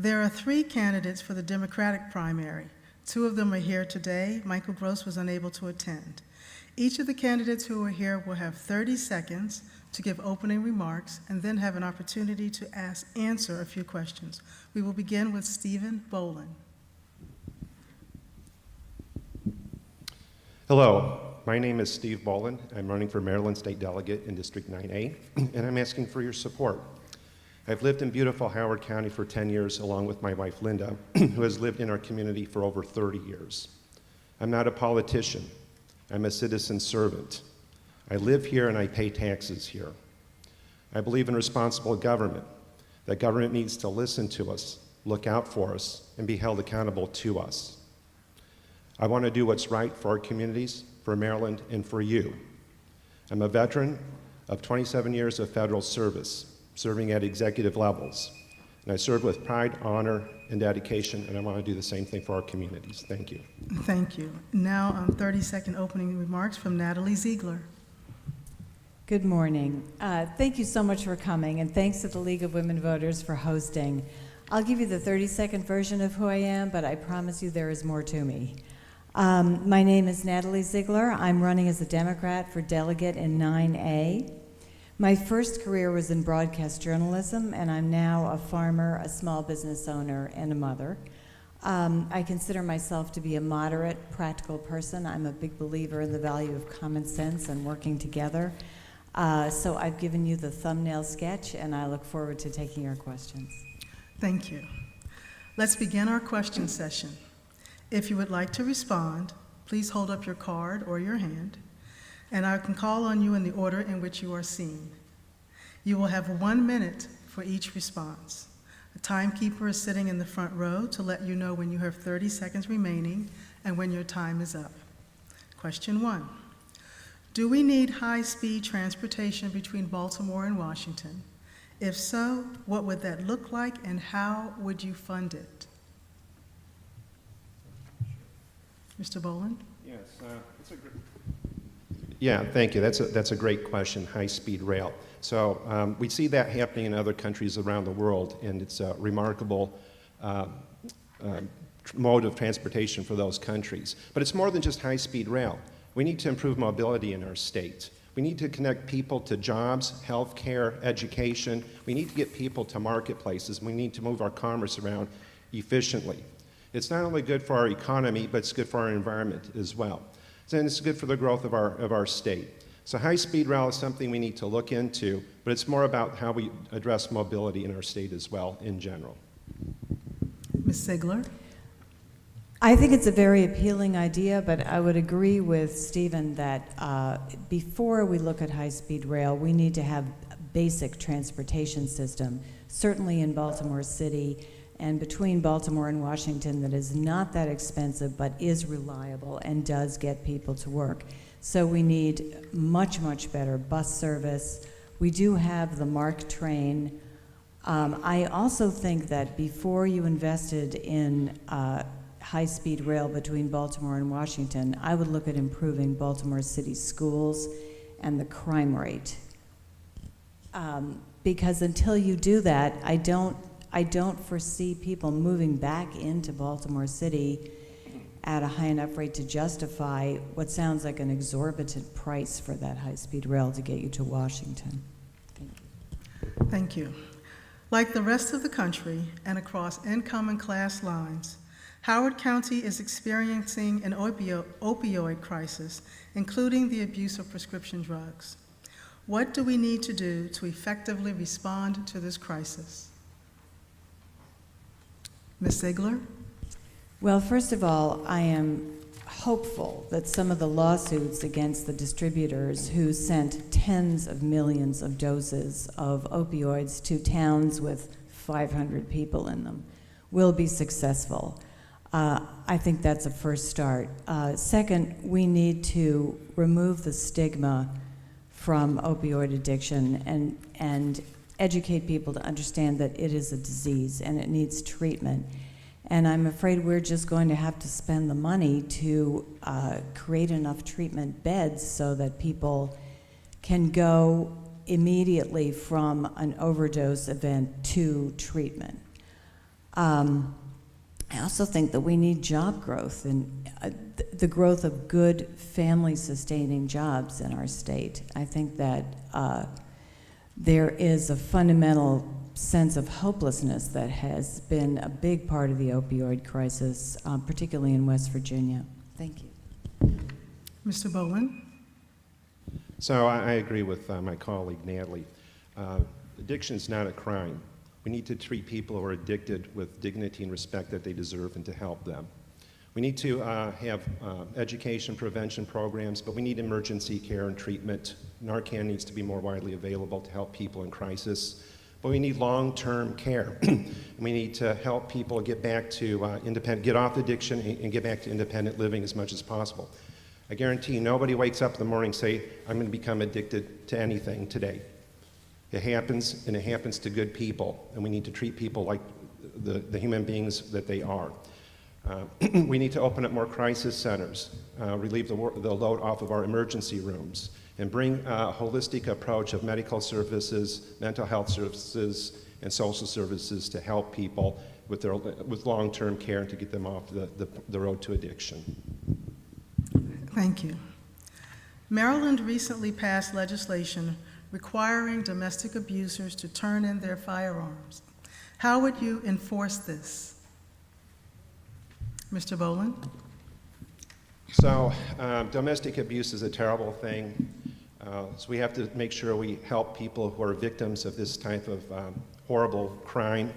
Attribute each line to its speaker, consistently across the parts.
Speaker 1: There are 3 candidates for the Democratic primary. 2 of them are here today. Michael Gross was unable to attend. Each of the candidates who are here will have 30 seconds to give opening remarks and then have an opportunity to answer a few questions. We will begin with Stephen Boland.
Speaker 2: Hello, my name is Steve Boland. I'm running for Maryland State Delegate in District 9A, and I'm asking for your support. I've lived in beautiful Howard County for 10 years along with my wife Linda, who has lived in our community for over 30 years. I'm not a politician. I'm a citizen servant. I live here and I pay taxes here. I believe in responsible government, that government needs to listen to us, look out for us, and be held accountable to us. I want to do what's right for our communities, for Maryland, and for you. I'm a veteran of 27 years of federal service, serving at executive levels. And I serve with pride, honor, and dedication, and I want to do the same thing for our communities. Thank you.
Speaker 1: Thank you. Now, 30-second opening remarks from Natalie Ziegler.
Speaker 3: Good morning. Thank you so much for coming, and thanks to the League of Women Voters for hosting. I'll give you the 30-second version of who I am, but I promise you there is more to me. My name is Natalie Ziegler. I'm running as a Democrat for Delegate in 9A. My first career was in broadcast journalism, and I'm now a farmer, a small business owner, and a mother. I consider myself to be a moderate, practical person. I'm a big believer in the value of common sense and working together. So I've given you the thumbnail sketch, and I look forward to taking your questions.
Speaker 1: Thank you. Let's begin our question session. If you would like to respond, please hold up your card or your hand, and I can call on you in the order in which you are seen. You will have 1 minute for each response. A timekeeper is sitting in the front row to let you know when you have 30 seconds remaining and when your time is up. Question 1. Do we need high-speed transportation between Baltimore and Washington? If so, what would that look like and how would you fund it? Mr. Boland?
Speaker 2: Yes, it's a great. Yeah, thank you. That's a great question, high-speed rail. So we see that happening in other countries around the world, and it's a remarkable mode of transportation for those countries. But it's more than just high-speed rail. We need to improve mobility in our state. We need to connect people to jobs, health care, education. We need to get people to marketplaces. We need to move our commerce around efficiently. It's not only good for our economy, but it's good for our environment as well. And it's good for the growth of our state. So high-speed rail is something we need to look into, but it's more about how we address mobility in our state as well in general.
Speaker 1: Ms. Ziegler?
Speaker 3: I think it's a very appealing idea, but I would agree with Stephen that before we look at high-speed rail, we need to have a basic transportation system, certainly in Baltimore City and between Baltimore and Washington, that is not that expensive but is reliable and does get people to work. So we need much, much better bus service. We do have the MARC train. I also think that before you invested in high-speed rail between Baltimore and Washington, I would look at improving Baltimore City schools and the crime rate. Because until you do that, I don't foresee people moving back into Baltimore City at a high enough rate to justify what sounds like an exorbitant price for that high-speed rail to get you to Washington. Thank you.
Speaker 1: Thank you. Like the rest of the country and across income and class lines, Howard County is experiencing an opioid crisis, including the abuse of prescription drugs. What do we need to do to effectively respond to this crisis? Ms. Ziegler?
Speaker 3: Well, first of all, I am hopeful that some of the lawsuits against the distributors who sent tens of millions of doses of opioids to towns with 500 people in them will be successfand I think that's a first start. Second, we need to remove the stigma from opioid addiction and educate people to understand that it is a disease and it needs treatment. And I'm afraid we're just going to have to spend the money to create enough treatment beds so that people can go immediately from an overdose event to treatment. I also think that we need job growth and the growth of good family-sustaining jobs in our state. I think that there is a fundamental sense of hopelessness that has been a big part of the opioid crisis, particularly in West Virginia. Thank you.
Speaker 1: Mr. Bowen?
Speaker 2: So I agree with my colleague Natalie. Addiction is not a crime. We need to treat people who are addicted with dignity and respect that they deserve and to help them. We need to have education prevention programs, but we need emergency care and treatment. Narcan needs to be more widely available to help people in crisis. But we need long-term care. We need to help people get back to get off addiction and get back to independent living as much as possible. I guarantee nobody wakes up in the morning and say, I'm going to become addicted to anything today. It happens, and it happens to good people, and we need to treat people like the human beings that they are. We need to open up more crisis centers, relieve the load off of our emergency rooms, and bring a holistic approach of medical services, mental health services, and social services to help people with long-term care and to get them off the road to addiction.
Speaker 1: Thank you. Maryland recently passed legislation requiring domestic abusers to turn in their firearms. How would you enforce this? Mr. Boland?
Speaker 2: So domestic abuse is a terrible thing. So we have to make sure we help people who are victims of this type of horrible crime.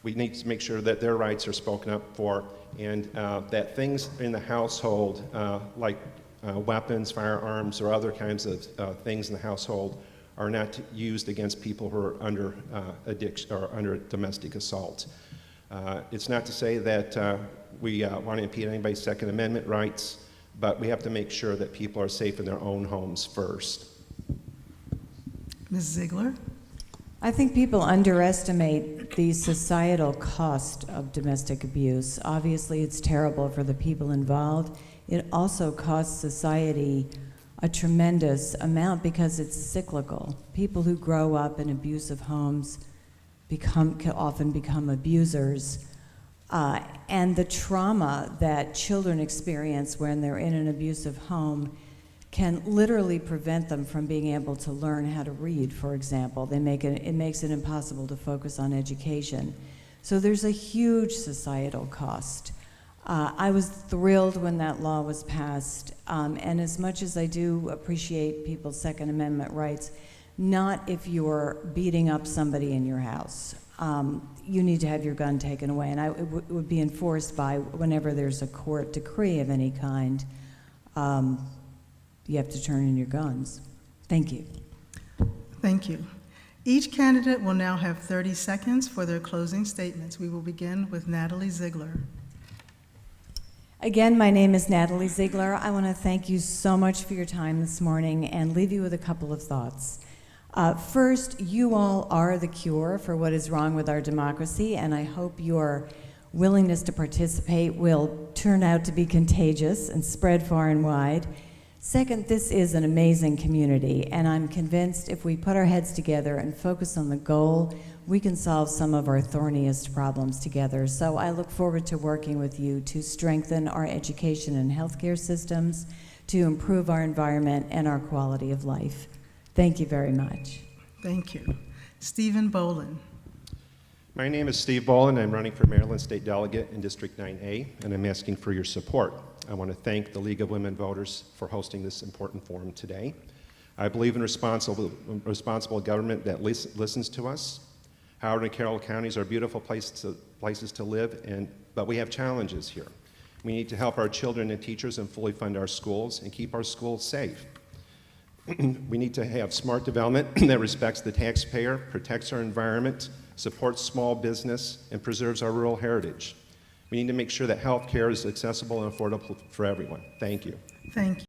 Speaker 2: We need to make sure that their rights are spoken up for, and that things in the household, like weapons, firearms, or other kinds of things in the household, are not used against people who are under addiction or under domestic assault. It's not to say that we want to impede anybody's Second Amendment rights, but we have to make sure that people are safe in their own homes first.
Speaker 1: Ms. Ziegler?
Speaker 3: I think people underestimate the societal cost of domestic abuse. Obviously, it's terrible for the people involved. It also costs society a tremendous amount because it's cyclical. People who grow up in abusive homes can often become abusers. And the trauma that children experience when they're in an abusive home can literally prevent them from being able to learn how to read, for example. It makes it impossible to focus on education. So there's a huge societal cost. I was thrilled when that law was passed, and as much as I do appreciate people's Second Amendment rights, not if you're beating up somebody in your house. You need to have your gun taken away, and it would be enforced by whenever there's a court decree of any kind. You have to turn in your guns. Thank you.
Speaker 1: Thank you. Each candidate will now have 30 seconds for their closing statements. We will begin with Natalie Ziegler.
Speaker 3: Again, my name is Natalie Ziegler. I want to thank you so much for your time this morning and leave you with a couple of thoughts. First, you all are the cure for what is wrong with our democracy, and I hope your willingness to participate will turn out to be contagious and spread far and wide. Second, this is an amazing community, and I'm convinced if we put our heads together and focus on the goal, we can solve some of our thorniest problems together. So I look forward to working with you to strengthen our education and healthcare systems, to improve our environment and our quality of life. Thank you very much.
Speaker 1: Thank you. Stephen Boland.
Speaker 2: My name is Steve Boland. I'm running for Maryland State Delegate in District 9A, and I'm asking for your support. I want to thank the League of Women Voters for hosting this important forum today. I believe in responsible government that listens to us. Howard and Carroll counties are beautiful places to live, but we have challenges here. We need to help our children and teachers and fully fund our schools and keep our schools safe. We need to have smart development that respects the taxpayer, protects our environment, supports small business, and preserves our rural heritage. We need to make sure that health care is accessible and affordable for everyone. Thank you.
Speaker 1: Thank you.